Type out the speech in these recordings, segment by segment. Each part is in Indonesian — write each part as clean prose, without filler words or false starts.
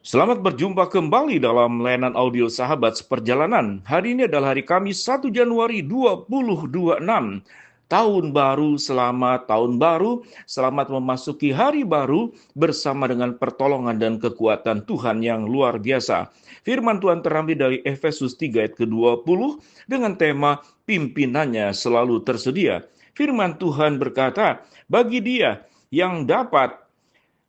Selamat berjumpa kembali dalam layanan audio Sahabat Seperjalanan. Hari ini adalah hari Kamis 1 Januari 2026. Tahun baru, selamat tahun baru, selamat memasuki hari baru bersama dengan pertolongan dan kekuatan Tuhan yang luar biasa. Firman Tuhan terambil dari Efesus 3 ayat ke-20 dengan tema pimpinannya selalu tersedia. Firman Tuhan berkata, bagi dia yang dapat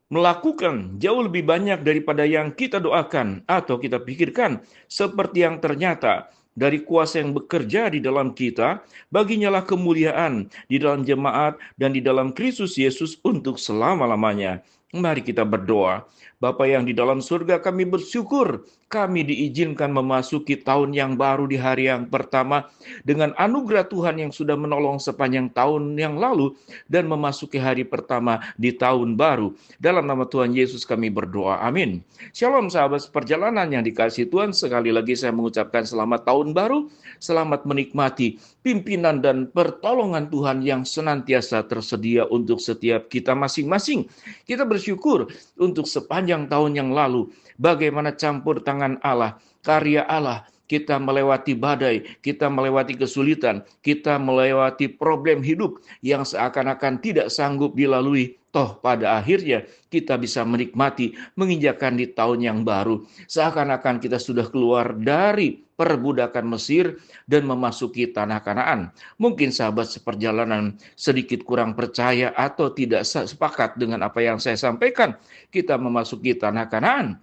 melakukan jauh lebih banyak daripada yang kita doakan atau kita pikirkan, seperti yang ternyata dari kuasa yang bekerja di dalam kita, baginyalah kemuliaan di dalam jemaat dan di dalam Kristus Yesus untuk selama-lamanya. Mari kita berdoa. Bapa yang di dalam surga, kami bersyukur kami diizinkan memasuki tahun yang baru di hari yang pertama dengan anugerah Tuhan yang sudah menolong sepanjang tahun yang lalu dan memasuki hari pertama di tahun baru. Dalam nama Tuhan Yesus kami berdoa. Amin. Shalom sahabat perjalanan yang dikasihi Tuhan. Sekali lagi saya mengucapkan selamat tahun baru. Selamat menikmati pimpinan dan pertolongan Tuhan yang senantiasa tersedia untuk setiap kita masing-masing. Kita bersyukur untuk sepanjang tahun yang lalu. Bagaimana campur tangan Allah, karya Allah, kita melewati badai, kita melewati kesulitan, kita melewati problem hidup yang seakan-akan tidak sanggup dilalui. Toh pada akhirnya kita bisa menikmati, menginjakkan di tahun yang baru. Seakan-akan kita sudah keluar dari perbudakan Mesir dan memasuki tanah Kanaan. Mungkin sahabat seperjalanan sedikit kurang percaya atau tidak sepakat dengan apa yang saya sampaikan. Kita memasuki tanah Kanaan.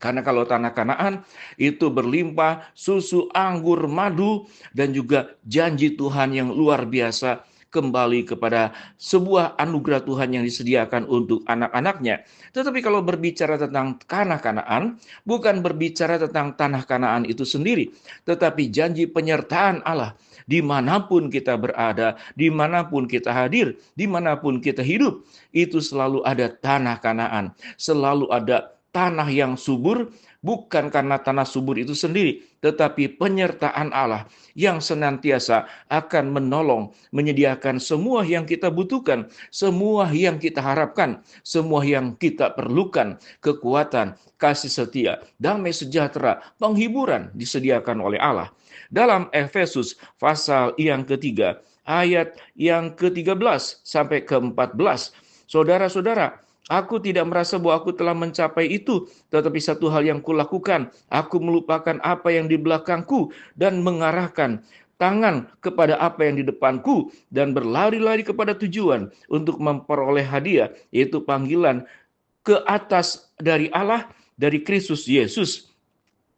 Karena kalau tanah Kanaan itu berlimpah susu, anggur, madu, dan juga janji Tuhan yang luar biasa kembali kepada sebuah anugerah Tuhan yang disediakan untuk anak-anaknya. Tetapi kalau berbicara tentang tanah Kanaan, bukan berbicara tentang tanah Kanaan itu sendiri, tetapi janji penyertaan Allah. Dimanapun kita berada, dimanapun kita hadir, dimanapun kita hidup, itu selalu ada tanah Kanaan, selalu ada tanah yang subur, bukan karena tanah subur itu sendiri, tetapi penyertaan Allah yang senantiasa akan menolong, menyediakan semua yang kita butuhkan, semua yang kita harapkan, semua yang kita perlukan, kekuatan, kasih setia, damai sejahtera, penghiburan disediakan oleh Allah. Dalam Efesus pasal yang ketiga, ayat yang ke-13 sampai ke-14, saudara-saudara, aku tidak merasa bahwa aku telah mencapai itu, tetapi satu hal yang kulakukan, aku melupakan apa yang di belakangku dan mengarahkan tangan kepada apa yang di depanku dan berlari-lari kepada tujuan untuk memperoleh hadiah, yaitu panggilan ke atas dari Allah, dari Kristus Yesus.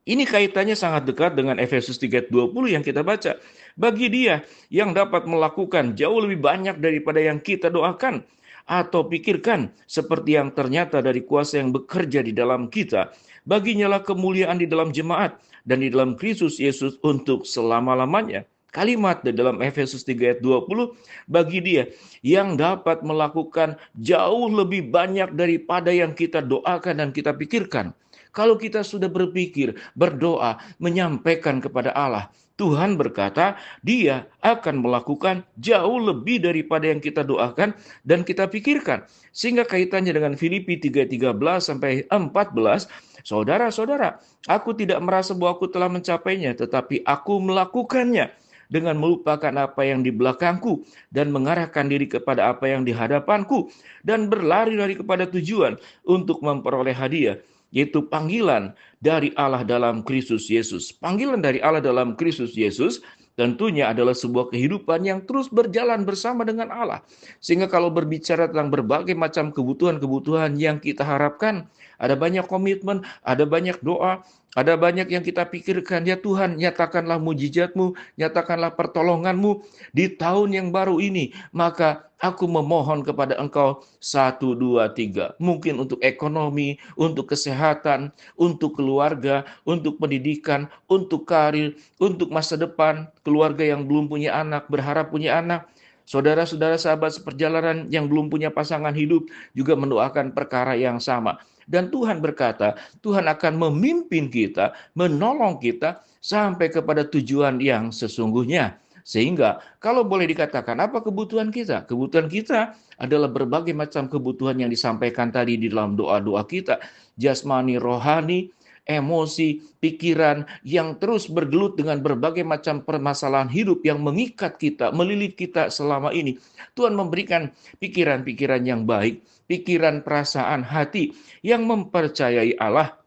Ini kaitannya sangat dekat dengan Efesus 3:20 yang kita baca. Bagi dia yang dapat melakukan jauh lebih banyak daripada yang kita doakan atau pikirkan, seperti yang ternyata dari kuasa yang bekerja di dalam kita. Baginyalah kemuliaan di dalam jemaat dan di dalam Kristus Yesus untuk selama-lamanya. Kalimat di dalam Efesus 3 ayat 20, bagi dia yang dapat melakukan jauh lebih banyak daripada yang kita doakan dan kita pikirkan. Kalau kita sudah berpikir, berdoa, menyampaikan kepada Allah, Tuhan berkata, dia akan melakukan jauh lebih daripada yang kita doakan dan kita pikirkan. Sehingga kaitannya dengan Filipi 3:13 sampai 14, saudara-saudara, aku tidak merasa bahwa aku telah mencapainya, tetapi aku melakukannya dengan melupakan apa yang di belakangku dan mengarahkan diri kepada apa yang di hadapanku dan berlari-lari kepada tujuan untuk memperoleh hadiah, yaitu panggilan dari Allah dalam Kristus Yesus. Panggilan dari Allah dalam Kristus Yesus tentunya adalah sebuah kehidupan yang terus berjalan bersama dengan Allah. Sehingga kalau berbicara tentang berbagai macam kebutuhan-kebutuhan yang kita harapkan, ada banyak komitmen, ada banyak doa, ada banyak yang kita pikirkan. Ya Tuhan, nyatakanlah mujizat-Mu, nyatakanlah pertolongan-Mu di tahun yang baru ini. Maka aku memohon kepada Engkau 1, 2, 3. Mungkin untuk ekonomi, untuk kesehatan, untuk keluarga, untuk pendidikan, untuk karir, untuk masa depan, keluarga yang belum punya anak, berharap punya anak. Saudara-saudara sahabat seperjalanan yang belum punya pasangan hidup juga mendoakan perkara yang sama. Dan Tuhan berkata, Tuhan akan memimpin kita, menolong kita sampai kepada tujuan yang sesungguhnya. Sehingga kalau boleh dikatakan apa kebutuhan kita? Kebutuhan kita adalah berbagai macam kebutuhan yang disampaikan tadi di dalam doa-doa kita. Jasmani, rohani, emosi, pikiran yang terus bergelut dengan berbagai macam permasalahan hidup yang mengikat kita, melilit kita selama ini. Tuhan memberikan pikiran-pikiran yang baik, pikiran, perasaan, hati yang mempercayai Allah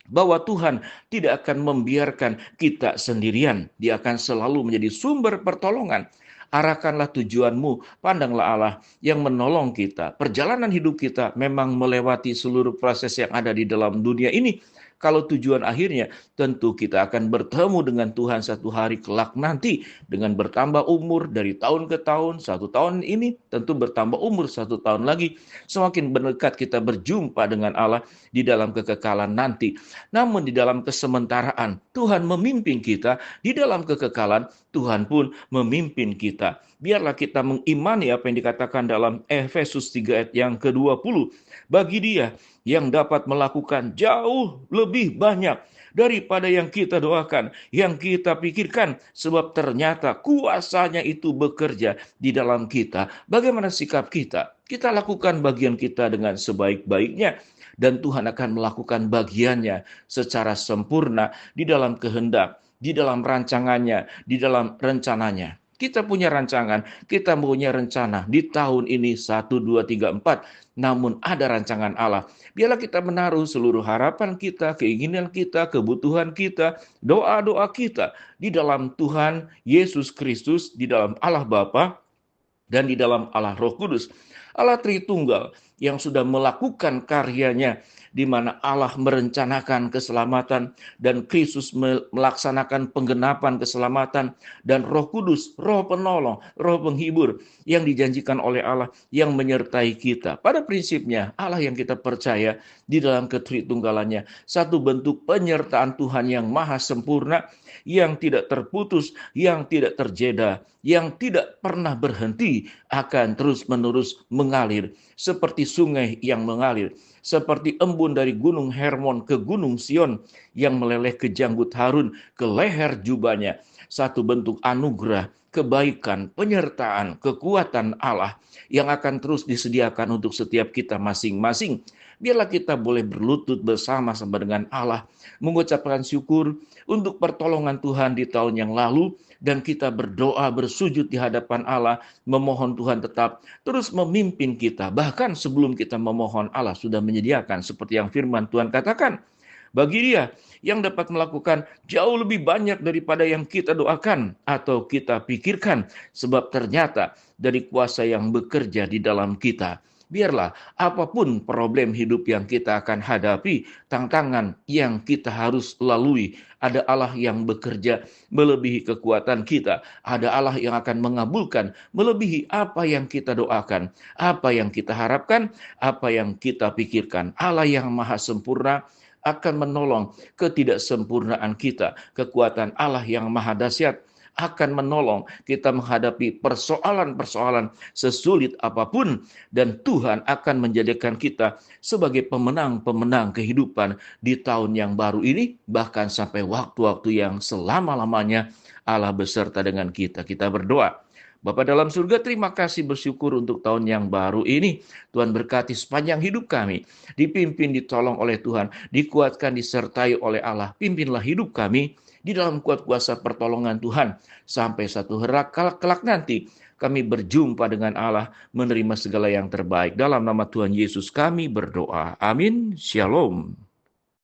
bahwa Tuhan tidak akan membiarkan kita sendirian. Dia akan selalu menjadi sumber pertolongan. Arahkanlah tujuanmu, pandanglah Allah yang menolong kita. Perjalanan hidup kita memang melewati seluruh proses yang ada di dalam dunia ini. Kalau tujuan akhirnya tentu kita akan bertemu dengan Tuhan satu hari kelak nanti. Dengan bertambah umur dari tahun ke tahun, 1 tahun ini tentu bertambah umur 1 tahun lagi. Semakin mendekat kita berjumpa dengan Allah di dalam kekekalan nanti. Namun di dalam kesementaraan Tuhan memimpin kita, di dalam kekekalan Tuhan pun memimpin kita. Biarlah kita mengimani apa yang dikatakan dalam Efesus 3 ayat yang ke-20. Bagi Dia yang dapat melakukan jauh lebih banyak daripada yang kita doakan, yang kita pikirkan, sebab ternyata kuasanya itu bekerja di dalam kita. Bagaimana sikap kita? Kita lakukan bagian kita dengan sebaik-baiknya, dan Tuhan akan melakukan bagiannya secara sempurna di dalam kehendak, di dalam rancangannya, di dalam rencananya. Kita punya rancangan, kita punya rencana di tahun ini 1, 2, 3, 4. Namun ada rancangan Allah. Biarlah kita menaruh seluruh harapan kita, keinginan kita, kebutuhan kita, doa-doa kita di dalam Tuhan Yesus Kristus, di dalam Allah Bapa, dan di dalam Allah Roh Kudus. Allah Tritunggal yang sudah melakukan karyanya, di mana Allah merencanakan keselamatan dan Kristus melaksanakan penggenapan keselamatan, dan Roh Kudus, Roh penolong, Roh penghibur yang dijanjikan oleh Allah yang menyertai kita. Pada prinsipnya Allah yang kita percaya di dalam ketritunggalannya, satu bentuk penyertaan Tuhan yang maha sempurna, yang tidak terputus, yang tidak terjeda, yang tidak pernah berhenti, akan terus-menerus mengalir seperti sungai yang mengalir, seperti embun dari gunung Hermon ke gunung Sion yang meleleh ke janggut Harun, ke leher jubahnya. Satu bentuk anugerah, kebaikan, penyertaan, kekuatan Allah yang akan terus disediakan untuk setiap kita masing-masing. Biarlah kita boleh berlutut bersama-sama dengan Allah, mengucapkan syukur untuk pertolongan Tuhan di tahun yang lalu, dan kita berdoa, bersujud di hadapan Allah, memohon Tuhan tetap terus memimpin kita. Bahkan sebelum kita memohon, Allah sudah menyediakan, seperti yang firman Tuhan katakan, bagi Dia yang dapat melakukan jauh lebih banyak daripada yang kita doakan atau kita pikirkan, sebab ternyata dari kuasa yang bekerja di dalam kita. Biarlah apapun problem hidup yang kita akan hadapi, tantangan yang kita harus lalui, ada Allah yang bekerja melebihi kekuatan kita. Ada Allah yang akan mengabulkan melebihi apa yang kita doakan, apa yang kita harapkan, apa yang kita pikirkan. Allah yang maha sempurna akan menolong ketidaksempurnaan kita. Kekuatan Allah yang maha dahsyat akan menolong kita menghadapi persoalan-persoalan sesulit apapun, dan Tuhan akan menjadikan kita sebagai pemenang-pemenang kehidupan di tahun yang baru ini, bahkan sampai waktu-waktu yang selama-lamanya Allah beserta dengan kita. Kita berdoa. Bapa dalam surga, terima kasih, bersyukur untuk tahun yang baru ini. Tuhan berkati sepanjang hidup kami, dipimpin, ditolong oleh Tuhan, dikuatkan, disertai oleh Allah. Pimpinlah hidup kami di dalam kuat kuasa pertolongan Tuhan, sampai satu hari kelak nanti kami berjumpa dengan Allah, menerima segala yang terbaik. Dalam nama Tuhan Yesus kami berdoa. Amin. Shalom.